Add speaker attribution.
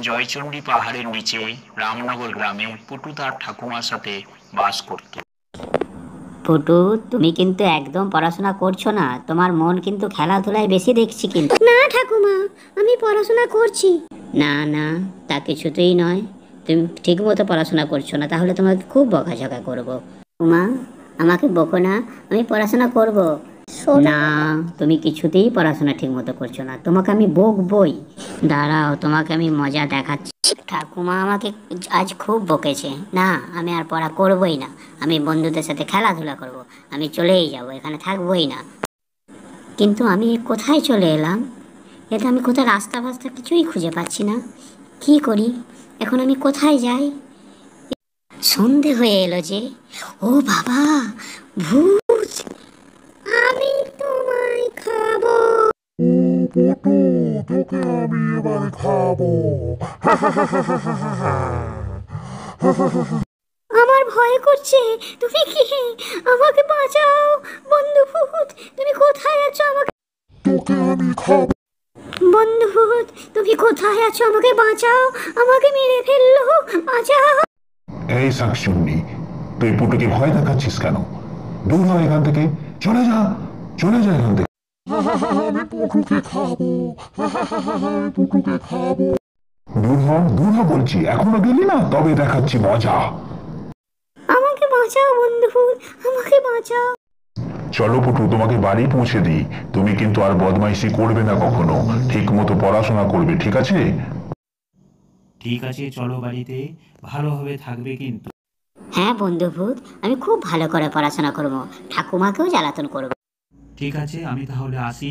Speaker 1: জয়চণ্ডী পাহাড়ের নিচে রামনগর গ্রামে পুটু তার ঠাকুমার সাথে বাস করত।
Speaker 2: পুটু, তুমি কিন্তু একদম পড়াশোনা করছো না, তোমার মন কিন্তু খেলাধুলায় বেশি দেখছি কিন্তু।
Speaker 3: না ঠাকুমা, আমি পড়াশোনা করছি।
Speaker 2: না না, তা কিছুতেই নয়, তুমি ঠিক মতো পড়াশোনা করছো না, তাহলে তোমাকে খুব বকাঝকা করবো। উমা, আমাকে বকো না, আমি পড়াশোনা করব। না, তুমি কিছুতেই পড়াশোনা ঠিক মতো করছো না, তোমাকে আমি বকবই। দাঁড়াও, তোমাকে আমি মজা দেখাচ্ছি। ঠাকুমা আমাকে আজ খুব বকেছে, না আমি আর পড়া করবই না, আমি বন্ধুদের সাথে খেলাধুলা করব, আমি চলেই যাব, এখানে থাকবোই না। কিন্তু আমি কোথায় চলে এলাম? এটা আমি কোথায় রাস্তা ফাস্তা কিছুই খুঁজে পাচ্ছি না, কি করি এখন, আমি কোথায় যাই? সন্ধে হয়ে এলো যে, ও বাবা, ভূত!
Speaker 3: আমি তোমায় খাবো।
Speaker 4: পটু, তোকে আমি এবার খাবো।
Speaker 3: আমার ভয় করছে, তুমি কি? আমাকে বাঁচাও বন্ধু ভূত, তুমি কোথায় আছো? আমাকে
Speaker 4: তোকে আমি খাবো।
Speaker 3: বন্ধু ভূত, তুমি কোথায় আছো? আমাকে বাঁচাও, আমাকে মেরে ফেললো, বাঁচাও।
Speaker 4: এই শাকচুন্নি, তুই পুটুকে ভয় দেখাচ্ছিস কেন? দূর হ এখান থেকে, চলে যা, চলে যা এখান থেকে। আমি পুটুকে খাবো, আমি পুটুকে খাবো। দূর হ বলছি, এখনো গেলি না, তবে দেখাচ্ছি মজা।
Speaker 3: আমাকে বাঁচাও বন্ধু ভূত, আমাকে বাঁচাও।
Speaker 4: চলো পুটু, তোমাকে বাড়ি পৌঁছে দিই। তুমি কিন্তু আর বদমাইশি করবে না কখনো, ঠিক মতো পড়াশোনা করবে, ঠিক আছে?
Speaker 1: ঠিক আছে, চলো বাড়িতে, ভালোভাবে থাকবে কিন্তু।
Speaker 2: হ্যাঁ বন্ধু ভূত, আমি খুব ভালো করে পড়াশোনা করব, ঠাকুমাকেও জ্বালাতন করব।
Speaker 1: ঠিক আছে, আমি তাহলে আসি।